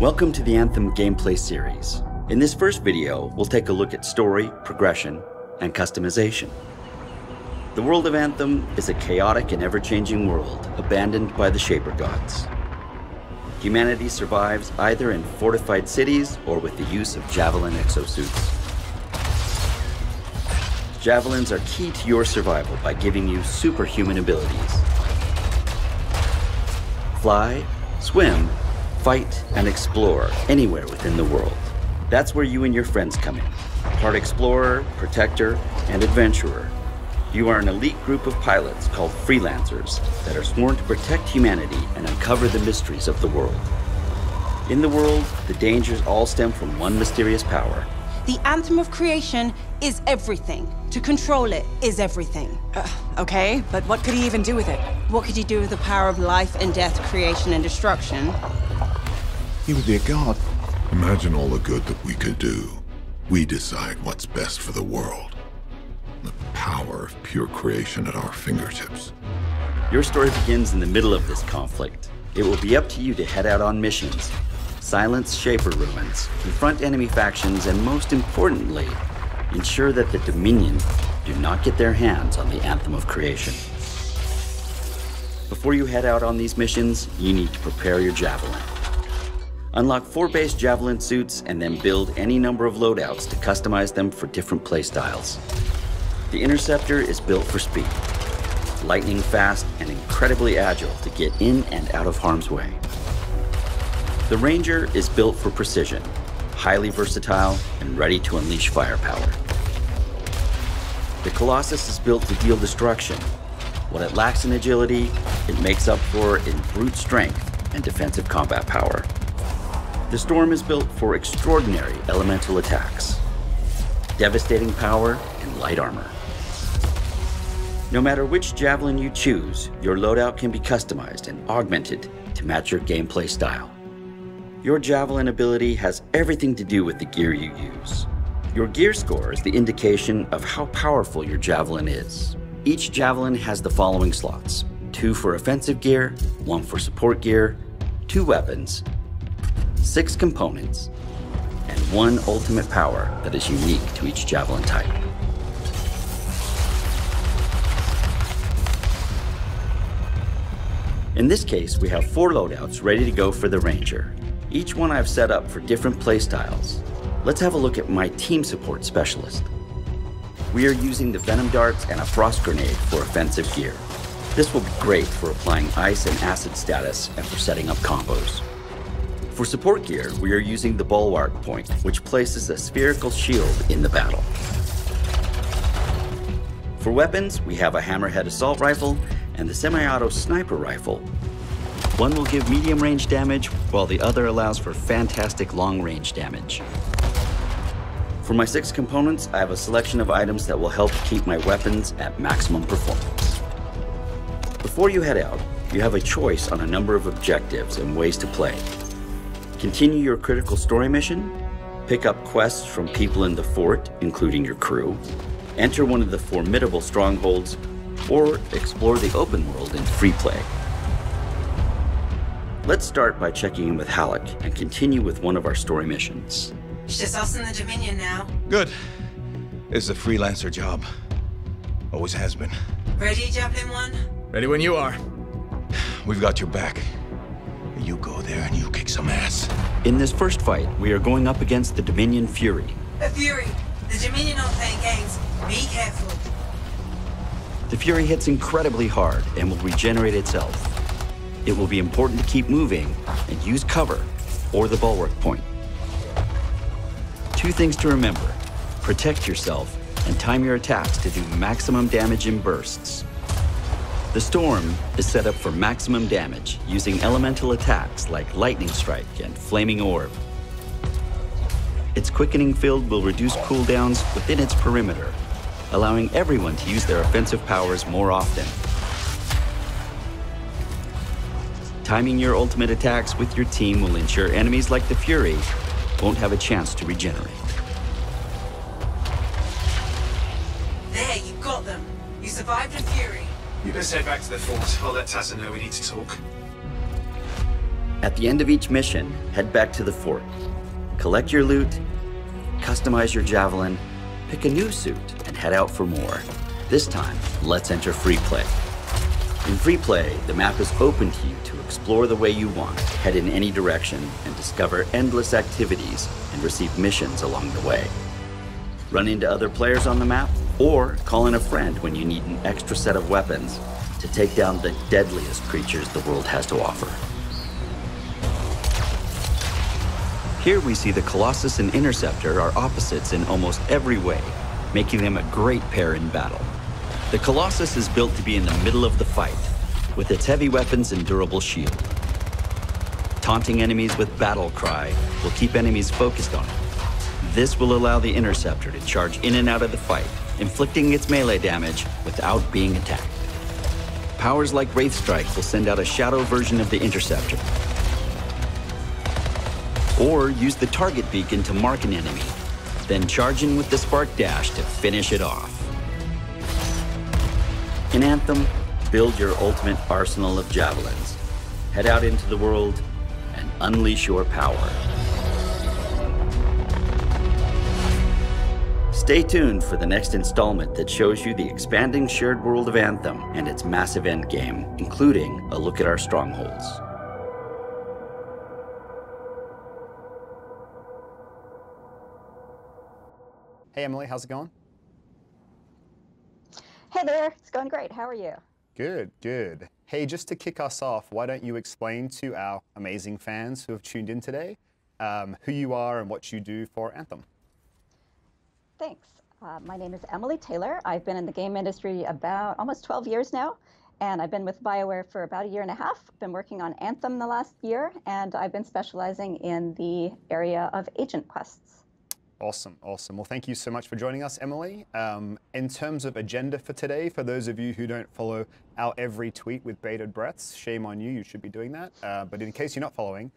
Welcome to the Anthem gameplay series. In this first video, we'll take a look at story, progression, and customization. The world of Anthem is a chaotic and ever-changing world abandoned by the Shaper gods. Humanity survives either in fortified cities or with the use of Javelin exosuits. Javelins are key to your survival by giving you superhuman abilities. Fly, swim, fight, and explore anywhere within the world. That's where you and your friends come in. Part explorer, protector, and adventurer. You are an elite group of pilots called freelancers that are sworn to protect humanity and uncover the mysteries of the world. In the world, the dangers all stem from one mysterious power. The Anthem of creation is everything. To control it is everything. Okay, but what could he even do with it? What could he do with the power of life and death, creation and destruction? He would be a god. Imagine all the good that we could do. We decide what's best for the world. The power of pure creation at our fingertips. Your story begins in the middle of this conflict. It will be up to you to head out on missions, silence Shaper ruins, confront enemy factions, and most importantly, ensure that the Dominion do not get their hands on the Anthem of creation. Before you head out on these missions, you need to prepare your Javelin. Unlock 4 base Javelin suits and then build any number of loadouts to customize them for different playstyles. The Interceptor is built for speed, lightning fast and incredibly agile to get in and out of harm's way. The Ranger is built for precision, highly versatile and ready to unleash firepower. The Colossus is built to deal destruction. What it lacks in agility, it makes up for in brute strength and defensive combat power. The Storm is built for extraordinary elemental attacks, devastating power, and light armor. No matter which Javelin you choose, your loadout can be customized and augmented to match your gameplay style. Your Javelin ability has everything to do with the gear you use. Your gear score is the indication of how powerful your Javelin is. Each Javelin has the following slots: 2 for offensive gear, 1 for support gear, 2 weapons, 6 components, and 1 ultimate power that is unique to each Javelin type. In this case, we have 4 loadouts ready to go for the Ranger. Each one I've set up for different playstyles. Let's have a look at my team support specialist. We are using the Venom Darts and a Frost Grenade for offensive gear. This will be great for applying ice and acid status and for setting up combos. For support gear, we are using the Bulwark Point, which places a spherical shield in the battle. For weapons, we have a Hammerhead Assault Rifle and the Semi-Auto Sniper Rifle. One will give medium range damage, while the other allows for fantastic long range damage. For my 6 components, I have a selection of items that will help keep my weapons at maximum performance. Before you head out, you have a choice on a number of objectives and ways to play. Continue your critical story mission, pick up quests from people in the fort, including your crew, enter one of the formidable strongholds, or explore the open world in free play. Let's start by checking in with Halleck and continue with one of our story missions. It's just us and the Dominion now. Good. It's a freelancer job. Always has been. Ready, Javelin 1? Ready when you are. We've got your back. You go there and you kick some ass. In this first fight, we are going up against the Dominion Fury. A Fury. The Dominion aren't playing games. Be careful. The Fury hits incredibly hard and will regenerate itself. It will be important to keep moving and use cover or the Bulwark Point. 2 things to remember: protect yourself and time your attacks to do maximum damage in bursts. The Storm is set up for maximum damage using elemental attacks like Lightning Strike and Flaming Orb. Its quickening field will reduce cooldowns within its perimeter, allowing everyone to use their offensive powers more often. Timing your ultimate attacks with your team will ensure enemies like the Fury won't have a chance to regenerate. There, you got them. You survived a Fury. You best head back to the fort. I'll let Tassa know we need to talk. At the end of each mission, head back to the fort. Collect your loot, customize your Javelin, pick a new suit, and head out for more. This time, let's enter free play. In free play, the map is open to you to explore the way you want, head in any direction, and discover endless activities and receive missions along the way. Run into other players on the map, or call in a friend when you need an extra set of weapons to take down the deadliest creatures the world has to offer. Here we see the Colossus and Interceptor are opposites in almost every way, making them a great pair in battle. The Colossus is built to be in the middle of the fight, with its heavy weapons and durable shield. Taunting enemies with Battle Cry will keep enemies focused on it. This will allow the Interceptor to charge in and out of the fight, inflicting its melee damage without being attacked. Powers like Wraith Strike will send out a shadow version of the Interceptor. Or use the target beacon to mark an enemy, then charge in with the Spark Dash to finish it off. In Anthem, build your ultimate arsenal of javelins. Head out into the world and unleash your power. Stay tuned for the next installment that shows you the expanding shared world of Anthem and its massive endgame, including a look at our strongholds. Hey Emily, how's it going? Hey there, it's going great. How are you? Good, good. Hey, just to kick us off, why don't you explain to our amazing fans who have tuned in today who you are and what you do for Anthem? Thanks. My name is Emily Taylor. I've been in the game industry about almost 12 years now, and I've been with BioWare for about a year and a half. Been working on Anthem the last year, and I've been specializing in the area of agent quests. Awesome, awesome. Well, thank you so much for joining us, Emily. In terms of agenda for today, for those of you who don't follow our every tweet with bated breaths, shame on you, you should be doing that. But in case you're not following,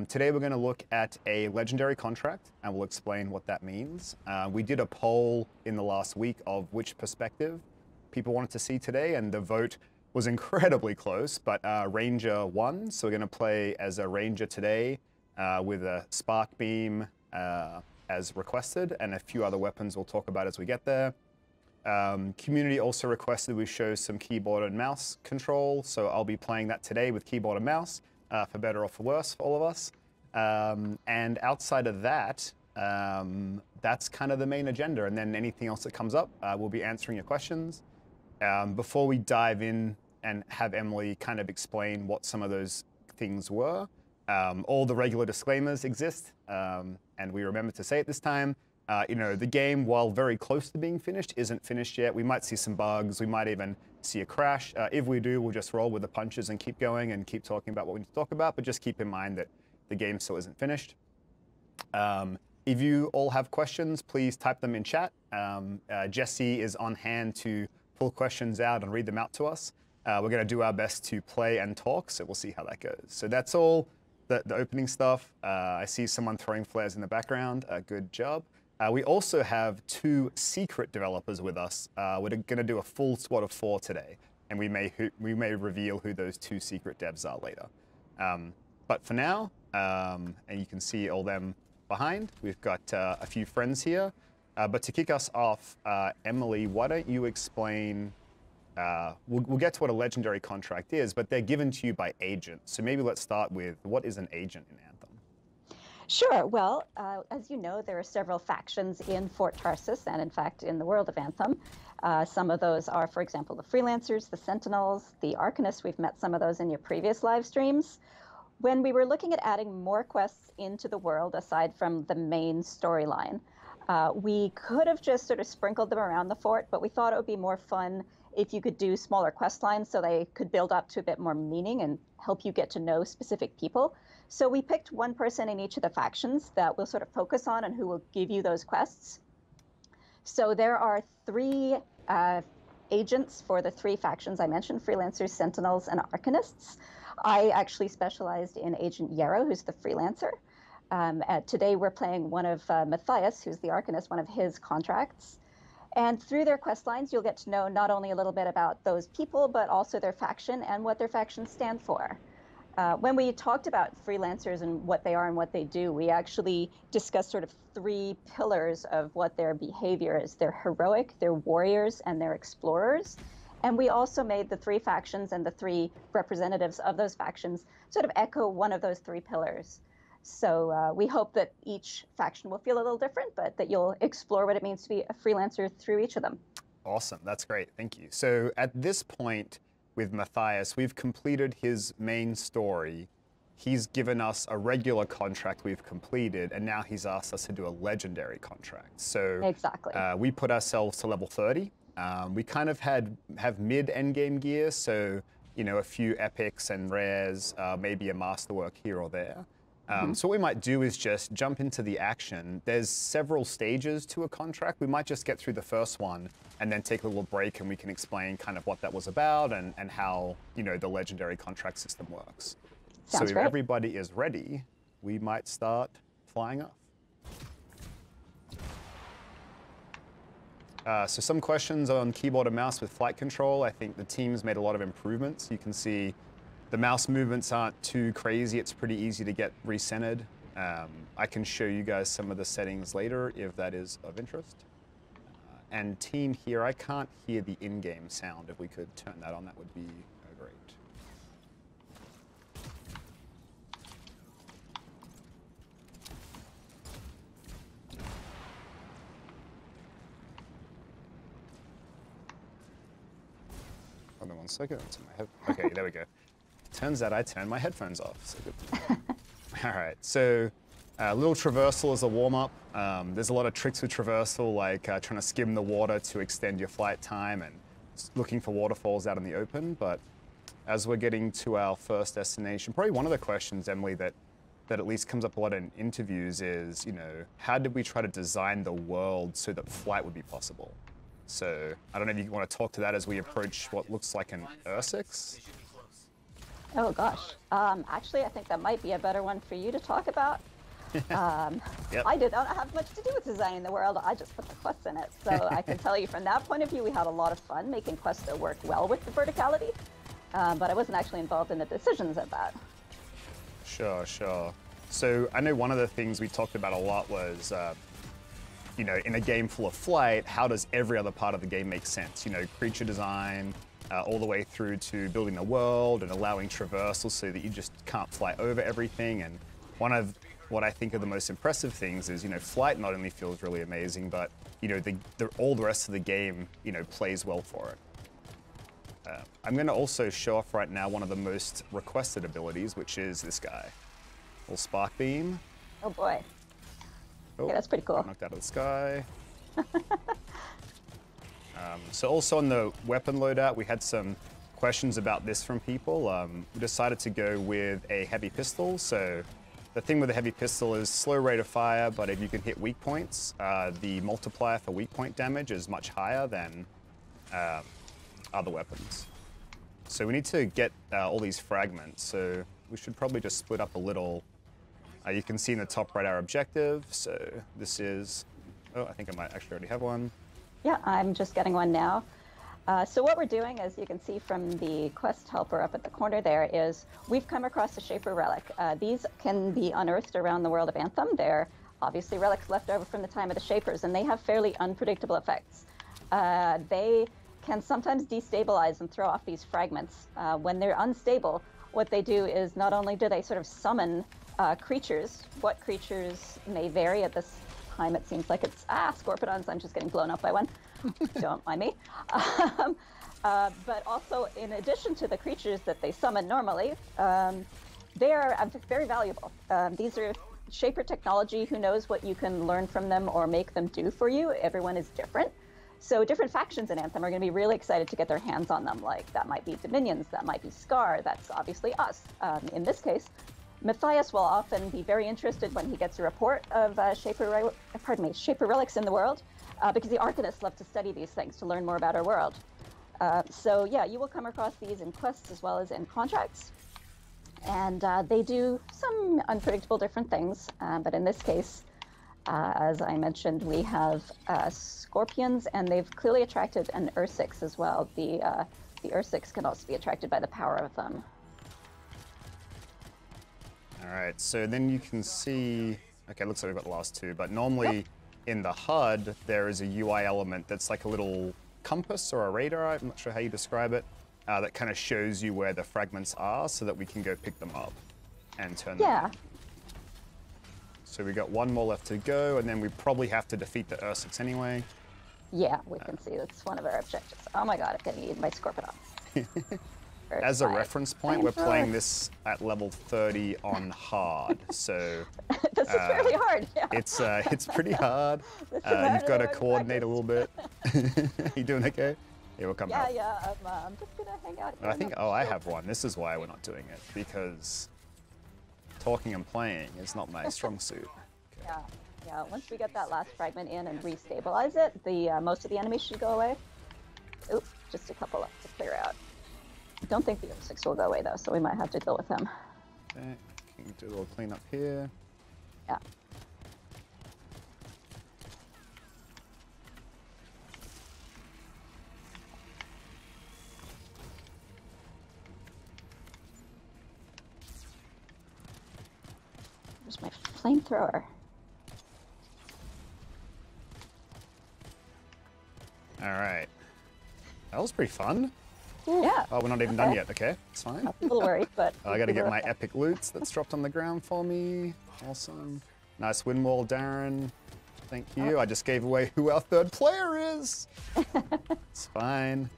today we're going to look at a legendary contract, and we'll explain what that means. We did a poll in the last week of which perspective people wanted to see today, and the vote was incredibly close, but Ranger won, so we're going to play as a Ranger today with a Spark Beam, as requested, and a few other weapons we'll talk about as we get there. Community also requested we show some keyboard and mouse control, so I'll be playing that today with keyboard and mouse, for better or for worse for all of us. And outside of that, that's kind of the main agenda, and then anything else that comes up, we'll be answering your questions. Before we dive in and have Emily kind of explain what some of those things were, all the regular disclaimers exist, and we remember to say it this time. You know, the game, while very close to being finished, isn't finished yet. We might see some bugs. We might even see a crash. If we do, we'll just roll with the punches and keep going and keep talking about what we need to talk about, but just keep in mind that the game still isn't finished. If you all have questions, please type them in chat. Jesse is on hand to pull questions out and read them out to us. We're going to do our best to play and talk, so we'll see how that goes. So that's all the opening stuff. I see someone throwing flares in the background. Good job. We also have 2 secret developers with us. We're going to do a full squad of 4 today, and we may reveal who those 2 secret devs are later. But for now, and you can see all them behind, we've got a few friends here. But to kick us off, Emily, why don't you explain? We'll get to what a legendary contract is, but they're given to you by agents. So maybe let's start with, what is an agent in Anthem? Sure. Well, as you know, there are several factions in Fort Tarsus, and in fact, in the world of Anthem. Some of those are, for example, the Freelancers, the Sentinels, the Arcanists. We've met some of those in your previous live streams. When we were looking at adding more quests into the world, aside from the main storyline, we could have just sort of sprinkled them around the fort, but we thought it would be more fun if you could do smaller quest lines so they could build up to a bit more meaning and help you get to know specific people. So we picked one person in each of the factions that we'll sort of focus on and who will give you those quests. So there are 3 agents for the 3 factions I mentioned, Freelancers, Sentinels, and Arcanists. I actually specialized in Agent Yarrow, who's the Freelancer. Today we're playing one of Matthias, who's the Arcanist, one of his contracts. And through their quest lines, you'll get to know not only a little bit about those people, but also their faction and what their factions stand for. When we talked about freelancers and what they are and what they do, we actually discussed sort of 3 pillars of what their behavior is. They're heroic, they're warriors, and they're explorers. And we also made the 3 factions and the 3 representatives of those factions sort of echo one of those 3 pillars. So we hope that each faction will feel a little different, but that you'll explore what it means to be a freelancer through each of them. Awesome, that's great, thank you. So at this point with Matthias, we've completed his main story. He's given us a regular contract we've completed, and now he's asked us to do a legendary contract. So exactly. We put ourselves to level 30. We kind of have mid endgame gear, so a few epics and rares, maybe a masterwork here or there. So what we might do is just jump into the action. There's several stages to a contract. We might just get through the first one and then take a little break, and we can explain kind of what that was about and how the legendary contract system works. Sounds so great. if everybody is ready, we might start flying off. So some questions on keyboard and mouse with flight control. I think the team's made a lot of improvements. You can see the mouse movements aren't too crazy. It's pretty easy to get recentered. I can show you guys some of the settings later if that is of interest. And team here, I can't hear the in-game sound. If we could turn that on, that would be great. Hold on one second. Okay, there we go. Turns out I turned my headphones off, so good to know. All right, so a little traversal as a warm-up. There's a lot of tricks with traversal, like trying to skim the water to extend your flight time and looking for waterfalls out in the open. But as we're getting to our first destination, probably one of the questions, Emily, that at least comes up a lot in interviews is, how did we try to design the world so that flight would be possible? So I don't know if you want to talk to that as we approach what looks like an Ursix. Oh gosh, actually I think that might be a better one for you to talk about. Yep. I did not have much to do with designing the world, I just put the quests in it. So I can tell you from that point of view, we had a lot of fun making quests that work well with the verticality, but I wasn't actually involved in the decisions of that. Sure. So I know one of the things we talked about a lot was, in a game full of flight, how does every other part of the game make sense? Creature design, all the way through to building the world and allowing traversal so that you just can't fly over everything. And one of what I think are the most impressive things is, flight not only feels really amazing, but, all the rest of the game, plays well for it. I'm going to also show off right now one of the most requested abilities, which is this guy. Little spark beam. Oh boy. Oh, Yeah, that's pretty cool. Knocked out of the sky. So also on the weapon loadout, we had some questions about this from people. We decided to go with a heavy pistol. So the thing with a heavy pistol is slow rate of fire, but if you can hit weak points, the multiplier for weak point damage is much higher than other weapons. So we need to get all these fragments. So we should probably just split up a little. You can see in the top right our objective. So this is, I think I might actually already have one. Yeah, I'm just getting one now. So what we're doing, as you can see from the quest helper up at the corner there, is we've come across a Shaffer Relic. These can be unearthed around the world of Anthem. They're obviously relics left over from the time of the Shapers, and they have fairly unpredictable effects. They can sometimes destabilize and throw off these fragments. When they're unstable, what they do is not only do they sort of summon creatures, what creatures may vary at this time. It seems like it's, Scorpidons, I'm just getting blown up by one. Don't mind me. But also, in addition to the creatures that they summon normally, they are very valuable. These are Shaper technology. Who knows what you can learn from them or make them do for you? Everyone is different. So different factions in Anthem are going to be really excited to get their hands on them. Like, that might be Dominions, that might be Scar, that's obviously us. In this case, Matthias will often be very interested when he gets a report of Shaffer Relics in the world, because the Arcanists love to study these things to learn more about our world. So yeah, you will come across these in quests as well as in contracts. And they do some unpredictable different things, but in this case, as I mentioned, we have scorpions, and they've clearly attracted an Ursix as well. The Ursix can also be attracted by the power of them. All right, so then you can see, okay, looks like we've got the last two, but normally in the HUD, there is a UI element that's like a little compass or a radar, I'm not sure how you describe it, that kind of shows you where the fragments are so that we can go pick them up and turn them in. So we got one more left to go, and then we probably have to defeat the Ursix anyway. Yeah, we can see that's one of our objectives. Oh my god, I'm getting eaten by Scorpion. As a reference point, we're playing this at level 30 on hard, so this is really hard. Yeah. It's pretty hard. You've got to coordinate a little bit. You doing okay? Yeah, we'll come help. Yeah. I'm just gonna hang out here. I think. Oh, I have one. This is why we're not doing it, because talking and playing is not my strong suit. Okay. Yeah. Once we get that last fragment in and restabilize it, the most of the enemies should go away. Oop, just a couple left to clear out. I don't think the Ursix will go away though, so we might have to deal with him. Okay, can do a little cleanup here. Yeah. Where's my flamethrower? All right. That was pretty fun. Yeah. Oh, we're not even done yet. Okay, it's fine. I'm a little worried, but... I gotta get my epic loots that's dropped on the ground for me. Awesome. Nice wind wall, Darren. Thank you. I just gave away who our third player is. It's fine.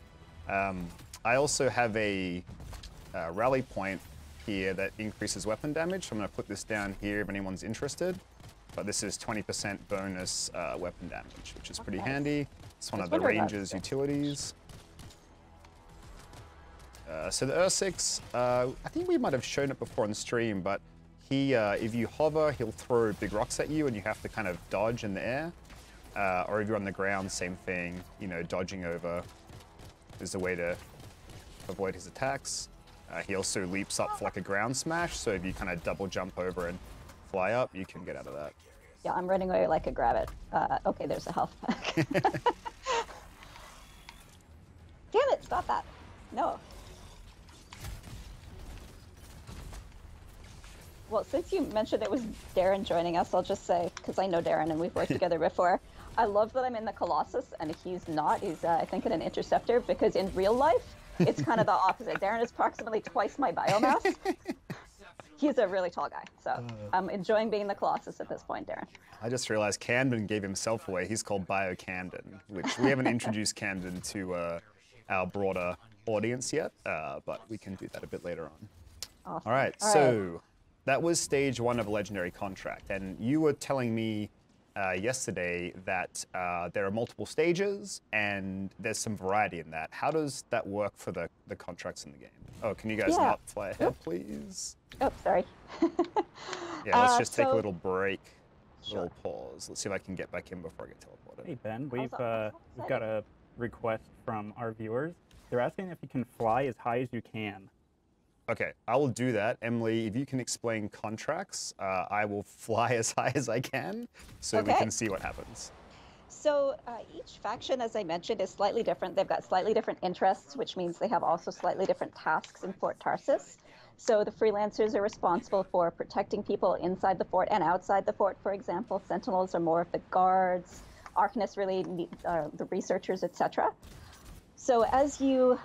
I also have a rally point here that increases weapon damage. So I'm gonna put this down here if anyone's interested. But this is 20% bonus weapon damage, which is pretty handy. It's one of the Ranger's utilities. So the Ursix, I think we might have shown it before on stream, but he, if you hover, he'll throw big rocks at you and you have to kind of dodge in the air. Or if you're on the ground, same thing, you know, dodging over is a way to avoid his attacks. He also leaps up for like a ground smash, so if you kind of double jump over and fly up, you can get out of that. Yeah, I'm running away like a grabbit. Okay, there's a health pack. Damn it, stop that. No. Well, since you mentioned it was Darren joining us, I'll just say, because I know Darren and we've worked together before, I love that I'm in the Colossus and he's not. He's, I think, in an Interceptor, because in real life, it's kind of the opposite. Darren is approximately twice my biomass. He's a really tall guy, so I'm enjoying being the Colossus at this point, Darren. I just realized Camden gave himself away. He's called Bio Camden, which we haven't introduced Camden to our broader audience yet, but we can do that a bit later on. Awesome. All right, so that was stage 1 of a legendary contract, and you were telling me yesterday that there are multiple stages and there's some variety in that. How does that work for the contracts in the game? Oh, can you guys not fly ahead, please? Oh, sorry. Yeah, let's just take a little break, little pause. Let's see if I can get back in before I get teleported. Hey Ben, we've got a request from our viewers. They're asking if you can fly as high as you can. Okay, I will do that. Emily, if you can explain contracts, I will fly as high as I can so we can see what happens. So each faction, as I mentioned, is slightly different. They've got slightly different interests, which means they have also slightly different tasks in Fort Tarsus. So the freelancers are responsible for protecting people inside the fort and outside the fort, for example. Sentinels are more of the guards. Arcanists really the researchers, etc. So as you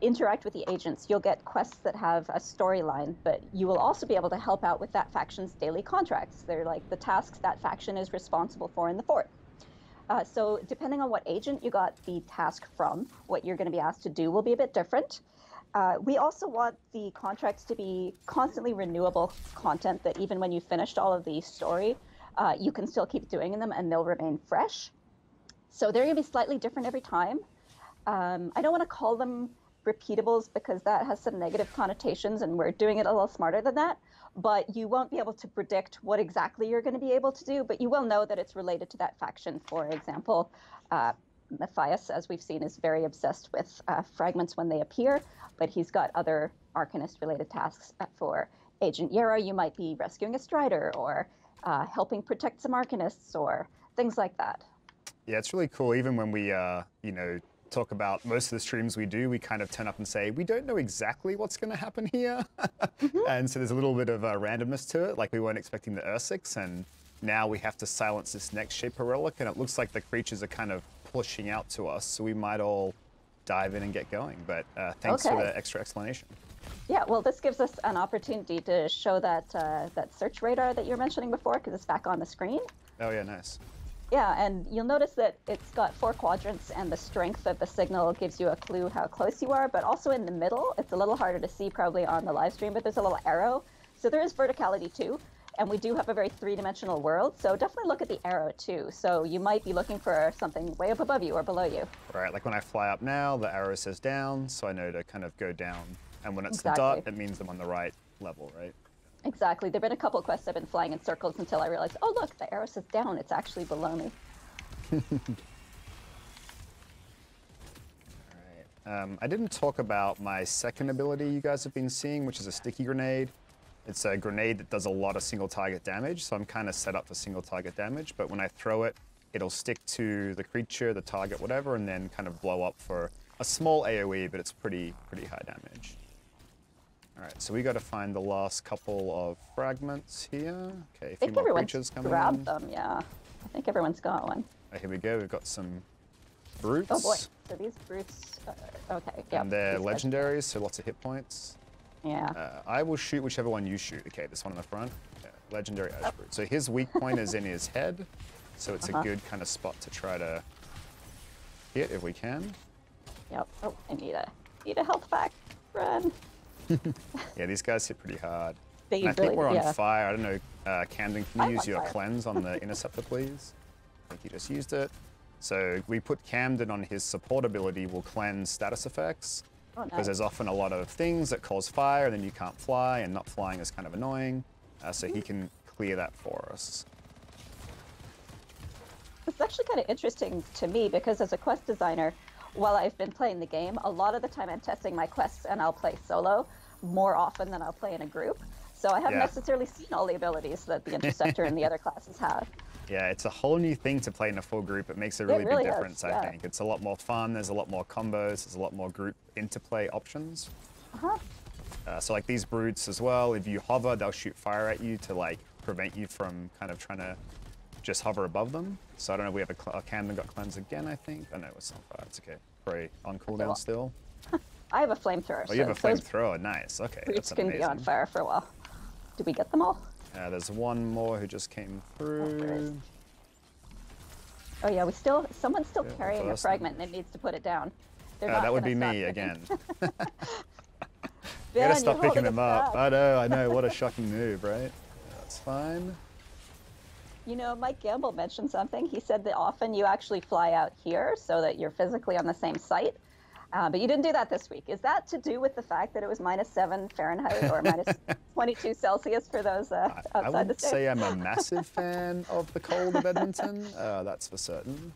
interact with the agents, you'll get quests that have a storyline, but you will also be able to help out with that faction's daily contracts. They're like the tasks that faction is responsible for in the fort. So depending on what agent you got the task from, what you're going to be asked to do will be a bit different. We also want the contracts to be constantly renewable content, that even when you finished all of the story, you can still keep doing them and they'll remain fresh. So they're going to be slightly different every time. I don't want to call them repeatables because that has some negative connotations and we're doing it a little smarter than that, but you won't be able to predict what exactly you're going to be able to do, but you will know that it's related to that faction. For example, Matthias, as we've seen, is very obsessed with fragments when they appear, but he's got other Arcanist related tasks. For Agent Yara, you might be rescuing a Strider or helping protect some Arcanists or things like that. Yeah, it's really cool. Even when we, you know, talk about most of the streams we do, we kind of turn up and say, we don't know exactly what's going to happen here. And so there's a little bit of randomness to it, like we weren't expecting the Ursics, and now we have to silence this next Shaffer Relic, and it looks like the creatures are kind of pushing out to us, so we might all dive in and get going. But thanks for the extra explanation. Yeah, well, this gives us an opportunity to show that that search radar that you were mentioning before, because it's back on the screen. Oh yeah, nice. Yeah, and you'll notice that it's got 4 quadrants, and the strength of the signal gives you a clue how close you are, but also in the middle, it's a little harder to see probably on the live stream, but there's a little arrow. So there is verticality too, and we do have a very 3-dimensional world, so definitely look at the arrow too. So you might be looking for something way up above you or below you. Right, like when I fly up now, the arrow says down, so I know to kind of go down. And when it's the Exactly. dot, it means I'm on the right level, right? Exactly. There've been a couple quests I've been flying in circles until I realized, oh look, the arrow says down, it's actually below me. Alright, I didn't talk about my second ability you guys have been seeing, which is a sticky grenade. It's a grenade that does a lot of single target damage, so I'm kind of set up for single target damage, but when I throw it, it'll stick to the creature, the target, whatever, and then kind of blow up for a small AoE, but it's pretty high damage. Alright, so we got to find the last couple of fragments here. Okay, a few more creatures coming in. Grabbed them, yeah. I think everyone's got one. Oh, here we go, we've got some brutes. Oh boy, so these brutes, okay, yeah. And they're legendaries, so lots of hit points. Yeah. I will shoot whichever one you shoot. Okay, this one in the front. Yeah, legendary Ash Brute. So his weak point is in his head, so it's a good kind of spot to try to hit if we can. Yep. Oh, I need a health pack. Run. Yeah, these guys hit pretty hard. They And I think we're on yeah. fire. I don't know, Camden, can I'm you use on your fire. cleanse on the Interceptor, please? I think you just used it. So we put Camden on his support ability, will cleanse status effects. Oh, Because nice. there's often a lot of things that cause fire, and then you can't fly, and not flying is kind of annoying. So he can clear that for us. It's actually kind of interesting to me because as a quest designer, while I've been playing the game, a lot of the time I'm testing my quests and I'll play solo more often than I'll play in a group. So I haven't necessarily seen all the abilities that the Interceptor and the other classes have. Yeah, it's a whole new thing to play in a full group. It makes a really, really big is, difference, I think. It's a lot more fun, there's a lot more combos, there's a lot more group interplay options. So like these brutes as well, if you hover, they'll shoot fire at you to like prevent you from kind of trying to just hover above them. So I don't know, we have a Camden got cleanse again, I think. Oh no, it's on fire, it's okay. Probably on cooldown still. I have a flamethrower. Oh, you have a flamethrower, nice, okay. Brutes That's can amazing. be on fire for a while. Did we get them all? There's one more who just came through. Oh yeah, someone's still carrying a first fragment and it needs to put it down. They're not That would gonna be stop me picking. again. Ben, Gotta stop you're picking holding them us up. back. I know, what a shocking move, right? That's fine. You know, Mike Gamble mentioned something. He said that often you actually fly out here so that you're physically on the same site. But you didn't do that this week. Is that to do with the fact that it was -7 Fahrenheit or -22 Celsius for those I outside the wouldn't state? say I'm a massive fan of the cold of Edmonton, that's for certain.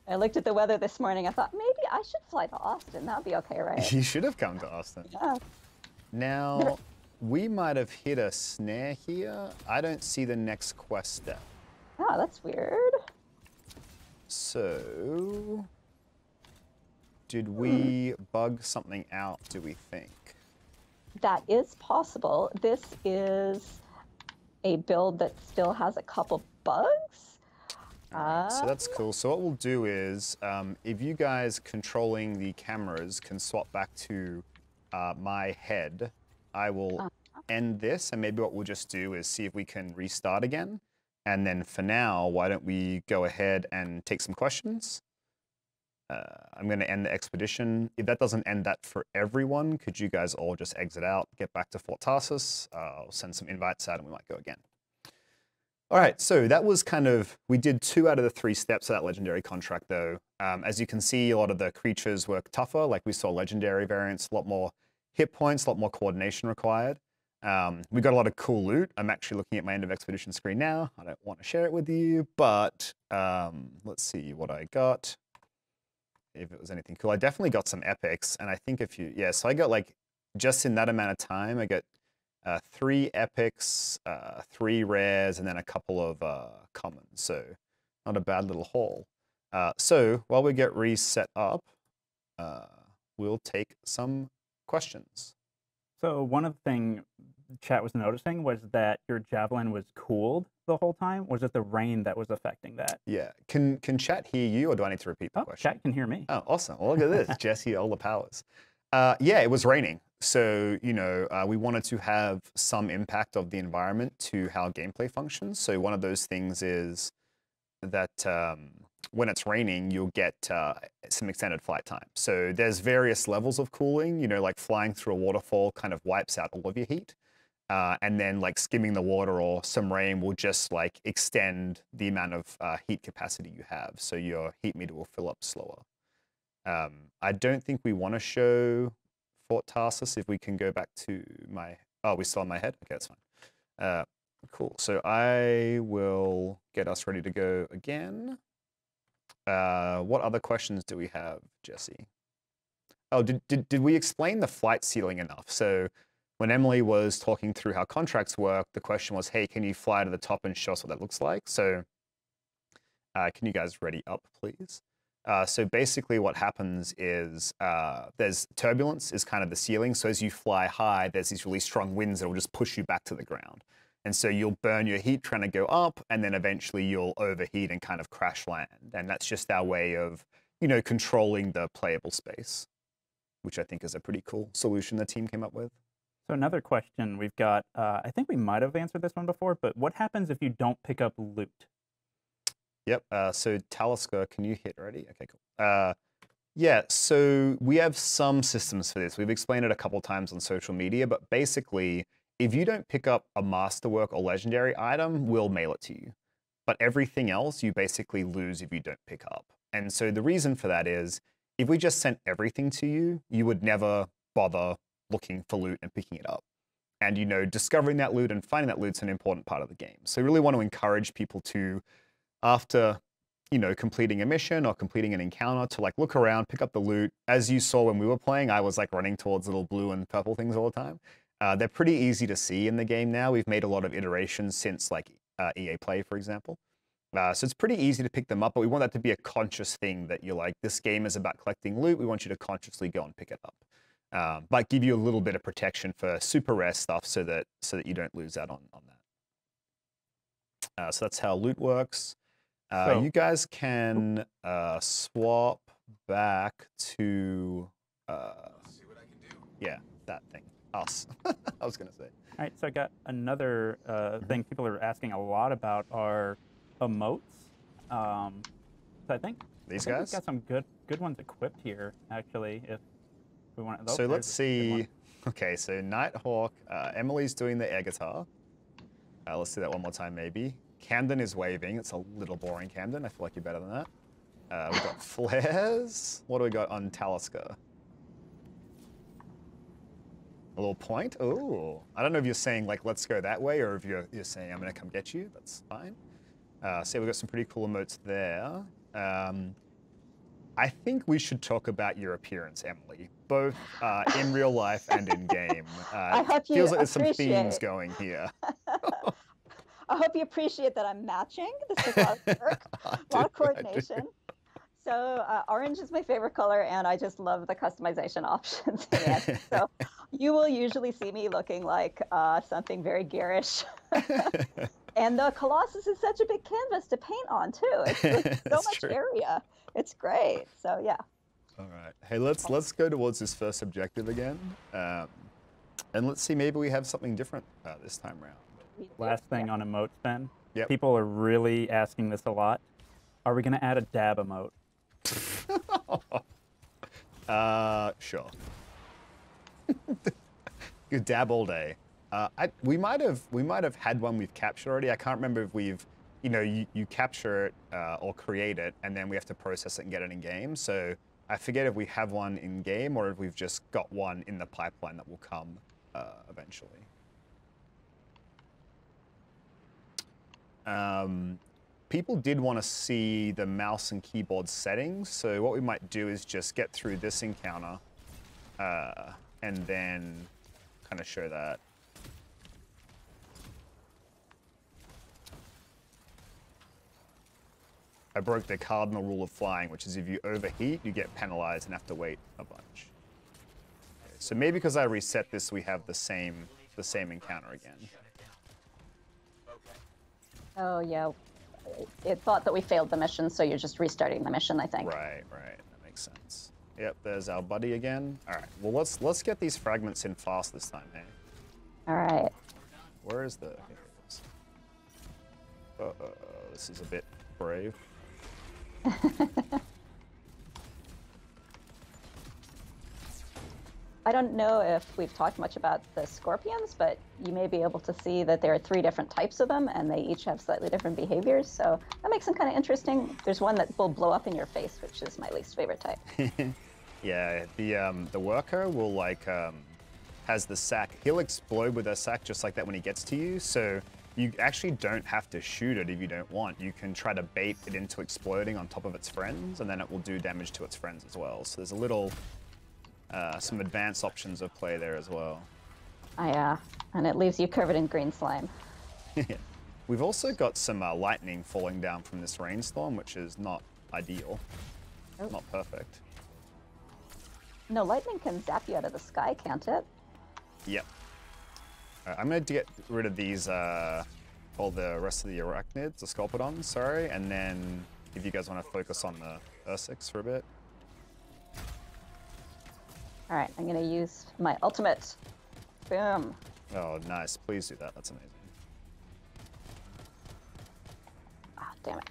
I looked at the weather this morning. I thought, maybe I should fly to Austin. That'd be okay, right? You should have come to Austin. Yeah. Now, we might have hit a snare here. I don't see the next quest step. Oh, that's weird. So, did we bug something out, do we think? That is possible. This is a build that still has a couple bugs. So that's cool. So what we'll do is, if you guys controlling the cameras can swap back to my head, I will end this, and maybe what we'll just do is see if we can restart again. And then for now, why don't we go ahead and take some questions? I'm going to end the expedition. If that doesn't end that for everyone, could you guys all just exit out, get back to Fort Tarsus? I'll send some invites out and we might go again. All right, so that was kind of, we did 2 out of the 3 steps of that legendary contract though. As you can see, a lot of the creatures were tougher, like we saw legendary variants, a lot more hit points, a lot more coordination required. We got a lot of cool loot. I'm actually looking at my end of expedition screen now. I don't want to share it with you, but let's see what I got. If it was anything cool. I definitely got some epics, and I think if you, yeah, so I got like, just in that amount of time, I got 3 epics, 3 rares, and then a couple of commons, so not a bad little haul. So while we get reset up, we'll take some questions. So one of the things chat was noticing was that your Javelin was cooled the whole time. Was it the rain that was affecting that? Yeah. Can chat hear you, or do I need to repeat the question? Chat can hear me. Oh, awesome. Well, look at this. Jesse, all the powers. Yeah, it was raining. So, you know, we wanted to have some impact of the environment to how gameplay functions. So one of those things is that when it's raining, you'll get some extended flight time. So there's various levels of cooling, you know, like flying through a waterfall kind of wipes out all of your heat. And then like skimming the water or some rain will just like extend the amount of heat capacity you have. So your heat meter will fill up slower. I don't think we want to show Fort Tarsus. If we can go back to my, oh, we still on my head? Okay, that's fine. Cool, so I will get us ready to go again. What other questions do we have, Jesse? Oh, did we explain the flight ceiling enough? So when Emily was talking through how contracts work, the question was, hey, can you fly to the top and show us what that looks like? So can you guys ready up, please? So basically what happens is there's turbulence is kind of the ceiling. So as you fly high, there's these really strong winds that will just push you back to the ground. And so you'll burn your heat trying to go up, and then eventually you'll overheat and kind of crash land. And that's just our way of, you know, controlling the playable space, which I think is a pretty cool solution the team came up with. So another question we've got, I think we might have answered this one before, but what happens if you don't pick up loot? Yep, so Talisker, can you hit already? Okay, cool. Yeah, so we have some systems for this. We've explained it a couple times on social media, but basically, if you don't pick up a masterwork or legendary item, we'll mail it to you. But everything else, you basically lose if you don't pick up. And so the reason for that is, if we just sent everything to you, you would never bother looking for loot and picking it up. And, you know, discovering that loot and finding that loot's an important part of the game. So we really want to encourage people to, after, you know, completing a mission or completing an encounter, to like look around, pick up the loot. As you saw when we were playing, I was like running towards little blue and purple things all the time. They're pretty easy to see in the game now. We've made a lot of iterations since like EA Play, for example. So it's pretty easy to pick them up, but we want that to be a conscious thing that you're like, this game is about collecting loot. We want you to consciously go and pick it up. But give you a little bit of protection for super rare stuff so that you don't lose out on that. So that's how loot works. You guys can swap back to, See what I can do. yeah, that thing. Us. I was going to say. All right, so I got another thing people are asking a lot about are emotes. So I think These we've guys? got some good ones equipped here, actually, if we want. So let's see. Okay, so Nighthawk, Emily's doing the air guitar. Let's do that one more time, maybe. Camden is waving. It's a little boring, Camden. I feel like you're better than that. We've got flares. What do we got on Talisker? A little point? Ooh. I don't know if you're saying, like, let's go that way, or if you're saying, I'm going to come get you. That's fine. So we've got some pretty cool emotes there. I think we should talk about your appearance, Emily, both in real life and in game. I hope you feels like there's some appreciate. themes going here. I hope you appreciate that I'm matching. This took a lot of work, a lot of coordination. So orange is my favorite color, and I just love the customization options in it. So you will usually see me looking like something very garish. And the Colossus is such a big canvas to paint on, too. It's so much area. It's great. So, yeah. All right. Hey, let's go towards this first objective again. And let's see, maybe we have something different this time around. Last thing on emotes, Ben. Yep. People are really asking this a lot. Are we going to add a dab emote? Sure. You dab all day. We might have had one we've captured already. I can't remember if we've, you capture it or create it, and then we have to process it and get it in game. So I forget if we have one in game or if we've just got one in the pipeline that will come eventually. People did want to see the mouse and keyboard settings, so what we might do is just get through this encounter and then kind of show that. I broke the cardinal rule of flying, which is if you overheat, you get penalized and have to wait a bunch. Okay, so maybe because I reset this, we have the same encounter again. Oh, yeah. It thought that we failed the mission, so you're just restarting the mission, I think. Right. That makes sense. Yep, there's our buddy again. All right, well, let's get these fragments in fast this time, hey? All right. Where is the... Okay, here it is. This is a bit brave. I don't know if we've talked much about the scorpions, but you may be able to see that there are 3 different types of them, and they each have slightly different behaviors, so that makes them kind of interesting. There's one that will blow up in your face, which is my least favorite type. Yeah, the worker will has the sack. He'll explode with a sack just like that when he gets to you, so you actually don't have to shoot it if you don't want. You can try to bait it into exploding on top of its friends, and then it will do damage to its friends as well. So there's a little, some advanced options of play there as well. Yeah, and it leaves you covered in green slime. We've also got some lightning falling down from this rainstorm, which is not ideal. Oh. Not perfect. No, lightning can zap you out of the sky, can't it? Yep. I'm going to get rid of these, all the rest of the arachnids, the sculpidons, sorry, and then if you guys want to focus on the Ursics for a bit. All right, I'm going to use my ultimate. Boom. Oh, nice. Please do that. That's amazing. Ah, damn it.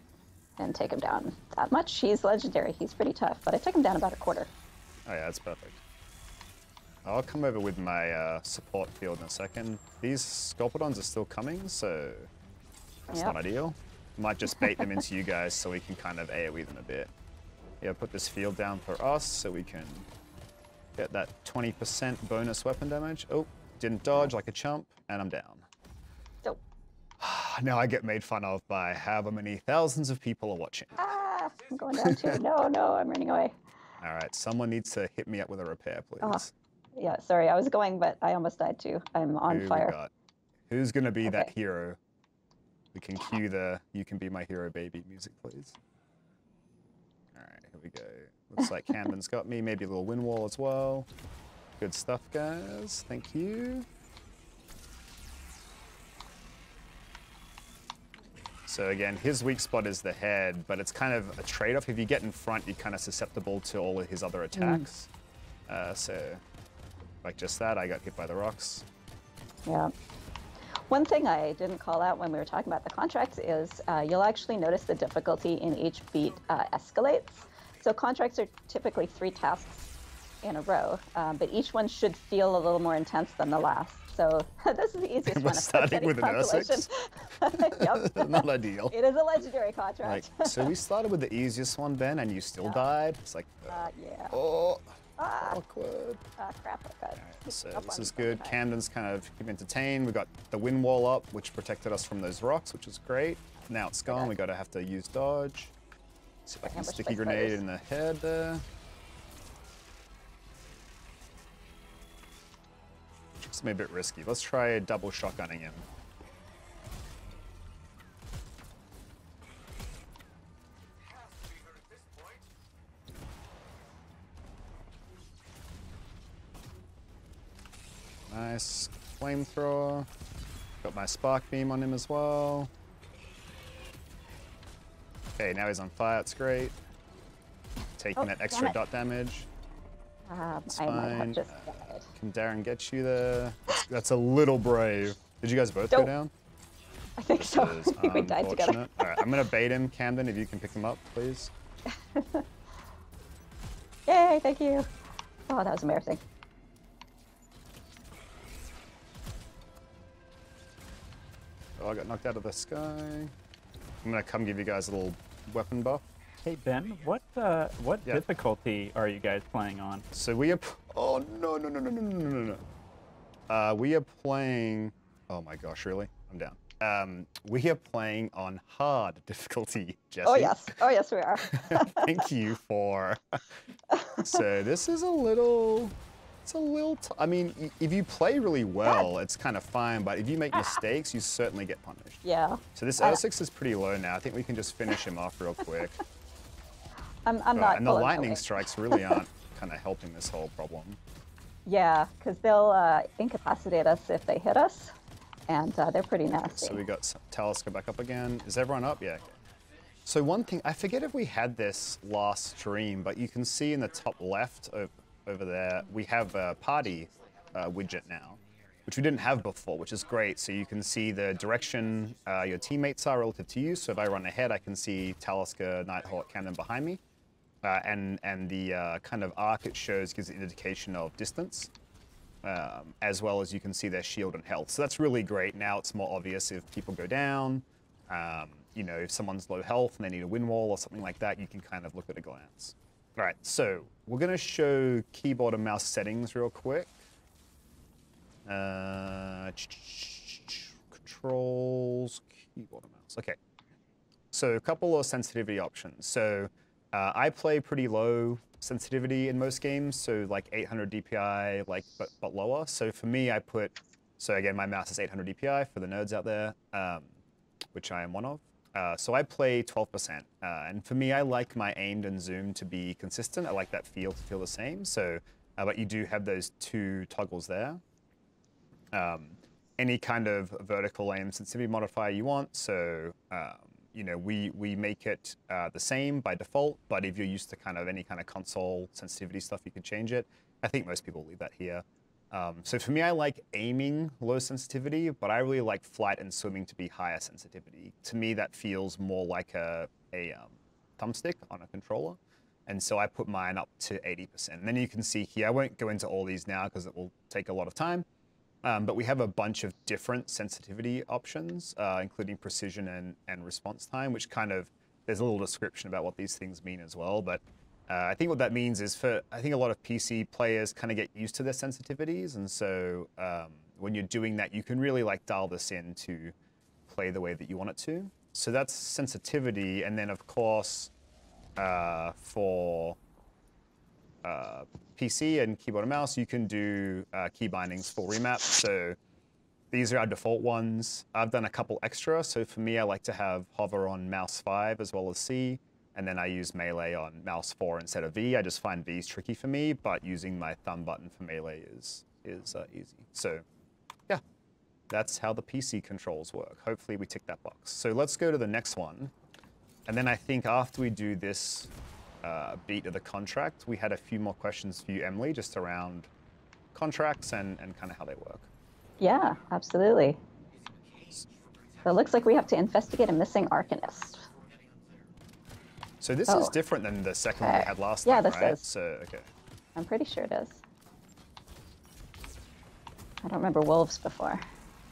Didn't take him down that much. He's legendary. He's pretty tough, but I took him down about a quarter. Oh, yeah, that's perfect. I'll come over with my support field in a second. These Sculpidons are still coming, so that's not ideal. Might just bait them into you guys so we can kind of AoE them a bit. Yeah, put this field down for us so we can get that 20% bonus weapon damage. Oh, didn't dodge like a chump, and I'm down. Dope. Now I get made fun of by however many thousands of people are watching. Ah, I'm going down too. No, I'm running away. All right, someone needs to hit me up with a repair, please. Oh. Yeah, sorry, I was going, but I almost died too. I'm on fire. Who's gonna be that hero? We can cue the "You Can Be My Hero, Baby" music, please. All right, here we go. Looks like Camden's got me. Maybe a little wind wall as well. Good stuff, guys. Thank you. So again, his weak spot is the head, but it's kind of a trade-off. If you get in front, you're kind of susceptible to all of his other attacks. So, like just that, I got hit by the rocks. Yeah. One thing I didn't call out when we were talking about the contracts is you'll actually notice the difficulty in each beat escalates. So contracts are typically 3 tasks in a row, but each one should feel a little more intense than the last. So this is the easiest one. We're starting with an Ursics? Yep. Not ideal. It is a legendary contract. So we started with the easiest one, Ben, and you still died? It's like, yeah. Oh, awkward. Crap, okay. Right, so this is good. Camden's kind of keeping entertained. We got the wind wall up, which protected us from those rocks, which is great. Now it's gone. We gotta have to use dodge. See if I can sticky grenade in the head there. It's a bit risky. Let's try double shotgunning him. Nice flamethrower. Got my spark beam on him as well. Okay, now he's on fire. It's great. Taking that extra dot damage. It's fine. Can Darren get you there? That's a little brave. Did you guys both go down? I think so. I think we died together. All right, I'm gonna bait him, Camden. If you can pick him up, please. Yay! Thank you. Oh, that was embarrassing. Oh, I got knocked out of the sky. I'm gonna come give you guys a little weapon buff. Hey Ben, what difficulty are you guys playing on? So we are. Oh no. We are playing. Oh my gosh, really? I'm down. We are playing on hard difficulty, Jesse. Oh yes we are. Thank you for. So this is a little. It's a little. I mean, if you play really well, it's kind of fine. But if you make mistakes, you certainly get punished. Yeah. So this R6 is pretty low now. I think we can just finish him off real quick. I'm not. And the lightning strikes really aren't kind of helping this whole problem. Yeah, because they'll incapacitate us if they hit us, and they're pretty nasty. So we got Talisker back up again. Is everyone up? Yeah. So one thing, I forget if we had this last stream, but you can see in the top left over there, we have a party widget now, which we didn't have before, which is great. So you can see the direction your teammates are relative to you. So if I run ahead, I can see Talisker, Nighthawk, Cannon behind me. And the kind of arc it shows gives an indication of distance, as well as you can see their shield and health. So that's really great. Now it's more obvious if people go down, you know, if someone's low health and they need a wind wall or something like that, you can kind of look at a glance. All right, so we're going to show keyboard and mouse settings real quick. Controls, keyboard and mouse. Okay, so a couple of sensitivity options. So I play pretty low sensitivity in most games, so like 800 DPI, like but lower. So for me, I put, so again, my mouse is 800 DPI for the nerds out there, which I am one of. So I play 12%, and for me, I like my aimed and zoom to be consistent. I like that feel to feel the same. So, but you do have those two toggles there. Any kind of vertical aim sensitivity modifier you want. So, you know, we make it the same by default, but if you're used to kind of any kind of console sensitivity stuff, you can change it. I think most people leave that here. So for me, I like aiming low sensitivity, but I really like flight and swimming to be higher sensitivity. To me, that feels more like a thumbstick on a controller. And so I put mine up to 80%. And then you can see here, I won't go into all these now because it will take a lot of time. But we have a bunch of different sensitivity options, including precision and response time, which kind of, there's a little description about what these things mean as well. But I think what that means is I think a lot of PC players kind of get used to their sensitivities. And so when you're doing that, you can really like dial this in to play the way that you want it to. So that's sensitivity. And then of course, for PC and keyboard and mouse, you can do key bindings for remap. So these are our default ones. I've done a couple extra. So for me, I like to have hover on mouse 5 as well as C. And then I use melee on mouse 4 instead of V. I just find V is tricky for me, but using my thumb button for melee is easy. So yeah, that's how the PC controls work. Hopefully we tick that box. So let's go to the next one. And then I think after we do this beat of the contract, we had a few more questions for you, Emily, just around contracts and kind of how they work. Yeah, absolutely. So it looks like we have to investigate a missing Arcanist. So this is different than the second one we had last time, yeah, this right? is. So, okay. I'm pretty sure it is. I don't remember wolves before.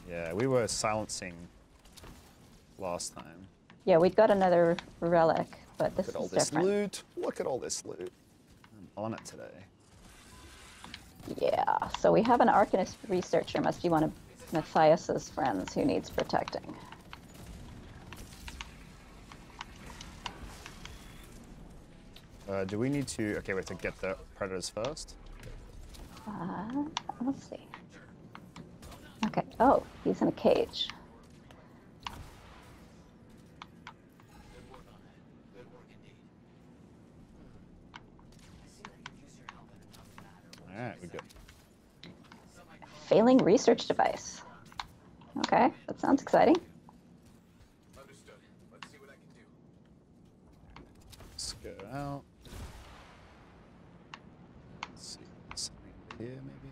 Yeah, we were silencing last time. Yeah, we've got another relic, but this is different. Look at all this loot. Look at all this loot. I'm on it today. Yeah, so we have an Arcanist researcher, must be one of Matthias's friends who needs protecting. Do we need to... Okay, we have to get the predators first. Let's see. Okay, oh, he's in a cage. Alright, we're good. Failing research device. Okay, that sounds exciting. Understood. Let's see what I can do. Let's go out. Let's see. Something here, maybe?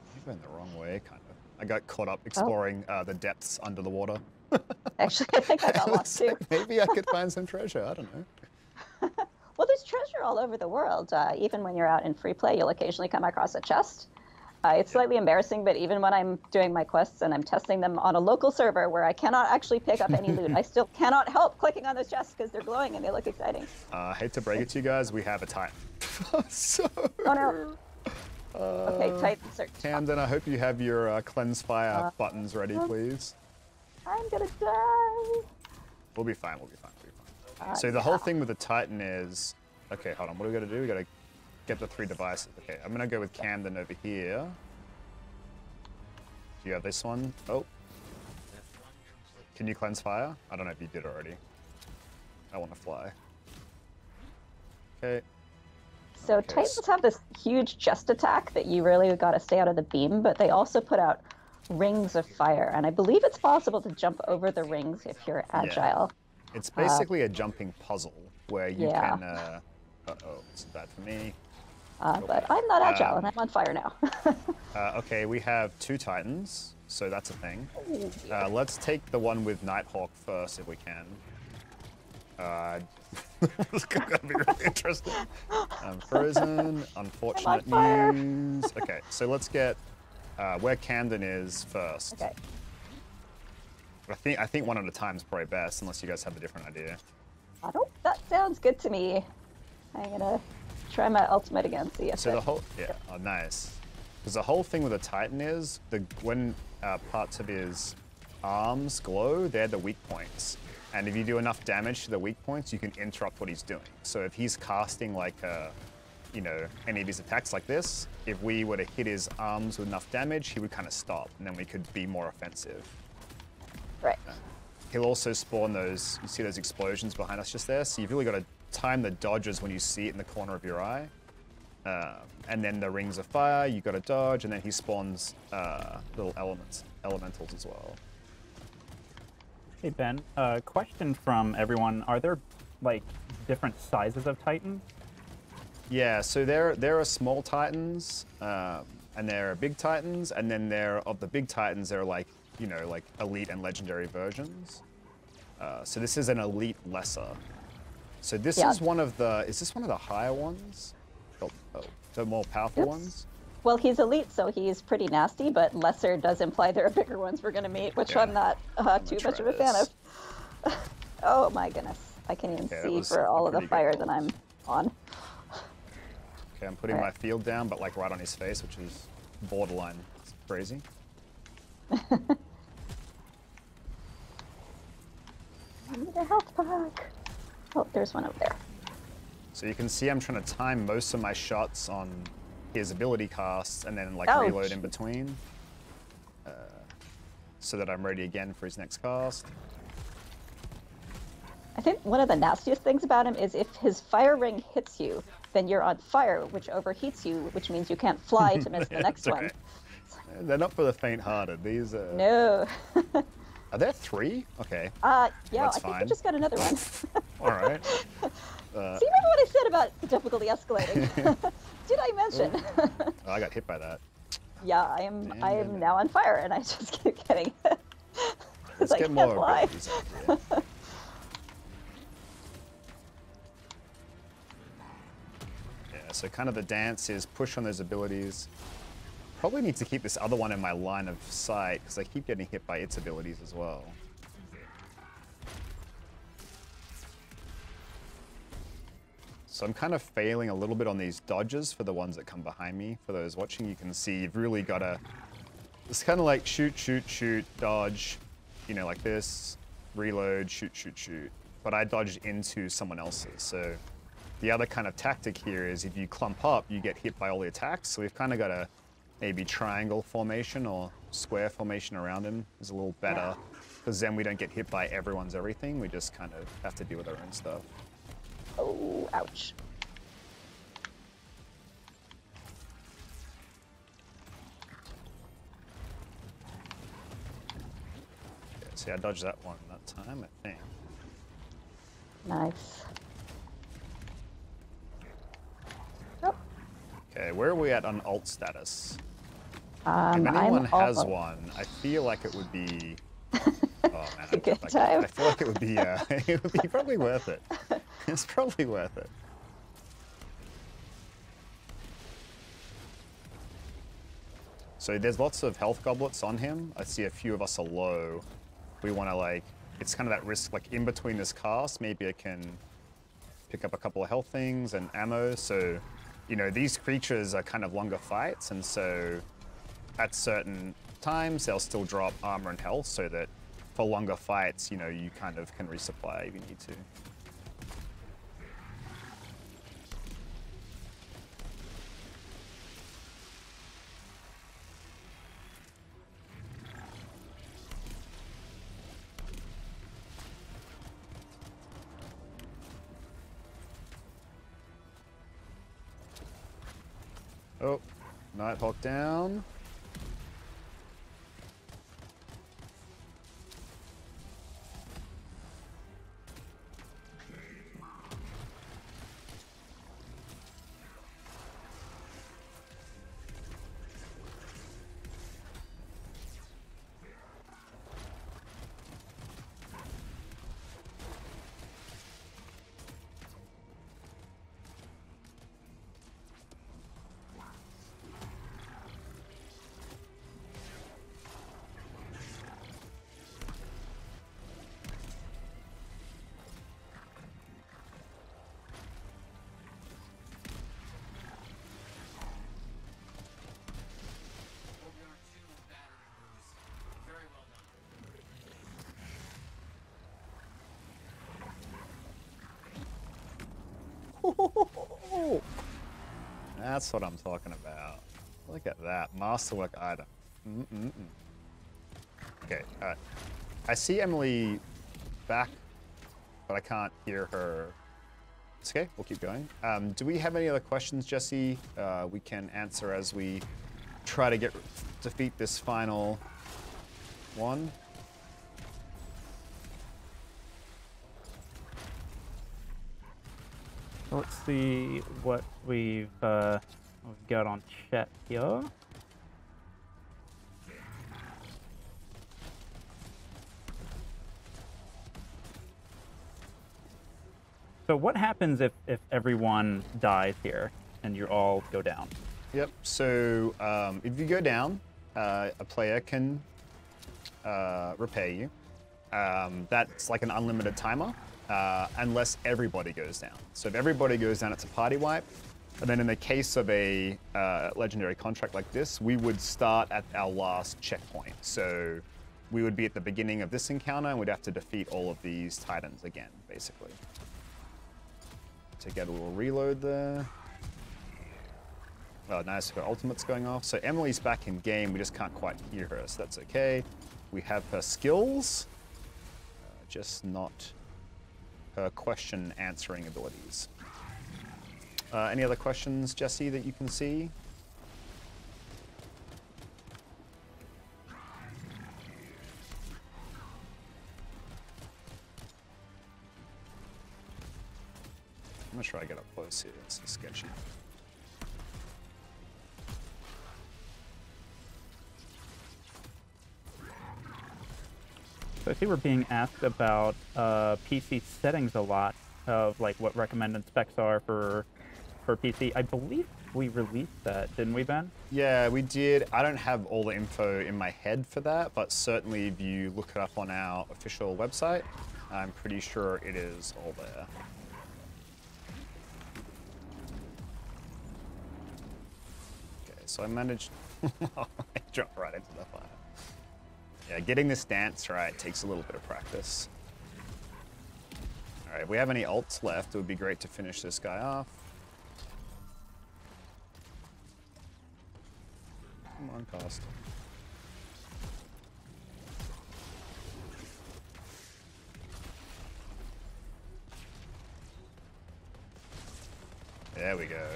I went the wrong way, kind of. I got caught up exploring the depths under the water. Actually, I think I got lost too. Maybe I could find some treasure. I don't know. Well, there's treasure all over the world. Even when you're out in free play, you'll occasionally come across a chest. It's slightly embarrassing, but even when I'm doing my quests and I'm testing them on a local server where I cannot actually pick up any loot, I still cannot help clicking on those chests because they're glowing and they look exciting. I hate to break it to you guys, we have a Titan. So... Oh no. Okay, Titan search. Camden, I hope you have your cleanse fire buttons ready, please. I'm gonna die. We'll be fine. We'll be fine. We'll be fine. So the whole thing with the Titan is, okay, hold on. What do we got to do? We got to get the 3 devices. Okay, I'm gonna go with Camden over here. Do you have this one? Oh. Can you cleanse fire? I don't know if you did already. I want to fly. Okay. So Titans have this huge chest attack that you really got to stay out of the beam, but they also put out rings of fire, and I believe it's possible to jump over the rings if you're agile. Yeah. It's basically a jumping puzzle where you can. Uh-oh, this is bad for me. But I'm not agile, and I'm on fire now. Okay, we have 2 Titans, so that's a thing. Let's take the one with Nighthawk first if we can. This is gonna be really interesting. I'm frozen. Unfortunate news. Okay, so let's get where Camden is first. Okay. I think one at a time is probably best, unless you guys have a different idea. That sounds good to me. I'm gonna try my ultimate again. See if so the whole oh nice. Because the whole thing with a Titan is when parts of his arms glow, they're the weak points. And if you do enough damage to the weak points, you can interrupt what he's doing. So if he's casting like, you know, any of his attacks like this, if we were to hit his arms with enough damage, he would kind of stop, and then we could be more offensive. Right. He'll also spawn those, you see those explosions behind us just there? So you've really got to time the dodges when you see it in the corner of your eye. And then the rings of fire, you got to dodge, and then he spawns little elementals as well. Hey Ben, question from everyone. Are there like different sizes of Titans? Yeah, so there are small Titans, and there are big Titans, and then of the big Titans, there are like, you know, like elite and legendary versions. So this is an elite lesser. So this is one of the, is this one of the higher ones? Oh, the more powerful ones? Well, he's elite, so he's pretty nasty, but lesser does imply there are bigger ones we're going to meet, which I'm not too much of a fan of. Oh my goodness. I can even see for all of the fire that I'm on. Okay, I'm putting my field down, but like right on his face, which is borderline crazy. I need a health pack. Oh, there's one over there. So you can see I'm trying to time most of my shots on his ability casts and then like reload in between. So that I'm ready again for his next cast. I think one of the nastiest things about him is if his fire ring hits you, then you're on fire, which overheats you, which means you can't fly to miss the next one. They're not for the faint-hearted. These are... No. Are there 3? Okay. Yeah, that's I think fine. we just got another one. All right. See, remember what I said about the difficulty escalating? Did I mention? Oh, I got hit by that. Yeah, I am now on fire, and I just keep getting hit. Let's get more abilities out here. Yeah, so kind of the dance is push on those abilities. Probably need to keep this other one in my line of sight, because I keep getting hit by its abilities as well. So I'm kind of failing a little bit on these dodges for the ones that come behind me. For those watching, you can see you've really got to... It's kind of like shoot, shoot, shoot, dodge, you know, like this, reload, shoot, shoot, shoot. But I dodged into someone else's. So the other kind of tactic here is if you clump up, you get hit by all the attacks. So we've kind of got a maybe triangle formation or square formation around him is a little better. Because then we don't get hit by everyone's everything. We just kind of have to deal with our own stuff. Oh, ouch. Okay, see, I dodged that one that time, I think. Nice. Oh. Okay, where are we at on alt status? If anyone has one, I feel like it would be... Oh man, I feel like it would be probably worth it. It's probably worth it. So there's lots of health goblets on him. I see a few of us are low. We want to like, it's kind of that risk, like in between this cast, maybe I can pick up a couple of health things and ammo. So, you know, these creatures are kind of longer fights, and so at certain times they'll still drop armor and health so that for longer fights, you know, you kind of can resupply if you need to. Oh, Nighthawk down. That's what I'm talking about. Look at that. Masterwork item. Okay, alright. I see Emily back, but I can't hear her. It's okay, we'll keep going. Do we have any other questions, Jesse? We can answer as we try to defeat this final one. Let's see what we've got on chat here. So what happens if everyone dies here and you all go down? Yep, so if you go down, a player can repair you. That's like an unlimited timer. Unless everybody goes down. So if everybody goes down, it's a party wipe. And then in the case of a legendary contract like this, we would start at our last checkpoint. So we would be at the beginning of this encounter and we'd have to defeat all of these titans again, basically. To get a little reload there. Oh, nice, her ultimate's going off. So Emily's back in game, we just can't quite hear her, so that's okay. We have her skills, just not her question answering abilities. Any other questions, Jesse, that you can see? I'm gonna try to get up close here, it's sketchy. So I see we're being asked about PC settings a lot, of like what recommended specs are for PC. I believe we released that, didn't we, Ben? Yeah, we did. I don't have all the info in my head for that, but certainly if you look it up on our official website, I'm pretty sure it is all there. Okay, so I managed... I dropped right into the fire. Yeah, getting this dance right takes a little bit of practice. All right, if we have any ults left, it would be great to finish this guy off. Come on, cost. There we go.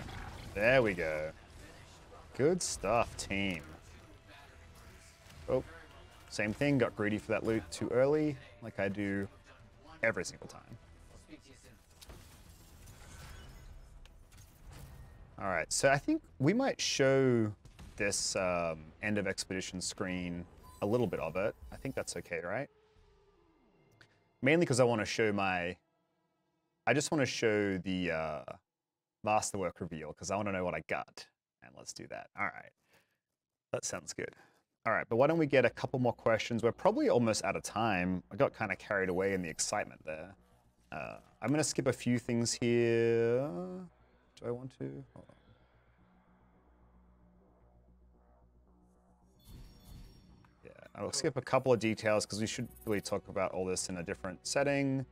There we go. Good stuff, team. Oh. Same thing, got greedy for that loot too early, like I do every single time. All right, so I think we might show this end of expedition screen, a little bit of it. I think that's okay, right? Mainly because I want to show I just want to show the masterwork reveal, because I want to know what I got. And let's do that. All right, that sounds good. All right, but why don't we get a couple more questions? We're probably almost out of time. I got kind of carried away in the excitement there. I'm going to skip a few things here. Do I want to? Hold on. Yeah, I'll skip a couple of details because we should really talk about all this in a different setting.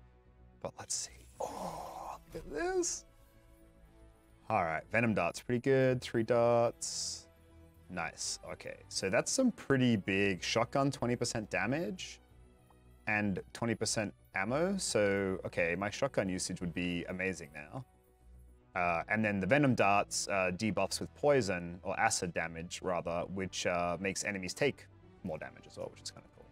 But let's see. Oh, look at this. All right, Venom Dart's pretty good. 3 darts. Nice. Okay, so that's some pretty big shotgun, 20% damage and 20% ammo. So, okay, my shotgun usage would be amazing now. And then the Venom Darts debuffs with poison, or acid damage rather, which makes enemies take more damage as well, which is kind of cool.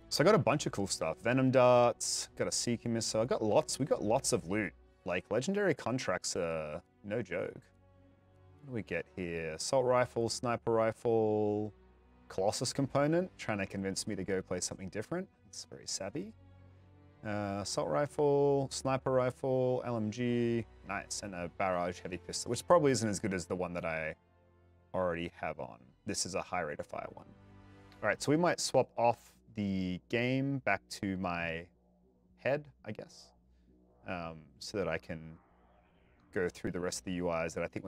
So I got a bunch of cool stuff. Venom Darts, got a Seeking Missile, we got lots of loot. Like, legendary contracts are no joke. What do we get here? Assault Rifle, Sniper Rifle, Colossus component, trying to convince me to go play something different. It's very savvy. Assault Rifle, Sniper Rifle, LMG, nice, and a Barrage Heavy Pistol, which probably isn't as good as the one that I already have on. This is a high rate of fire one. All right, so we might swap off the game back to my head, I guess, so that I can go through the rest of the UIs that I think we're not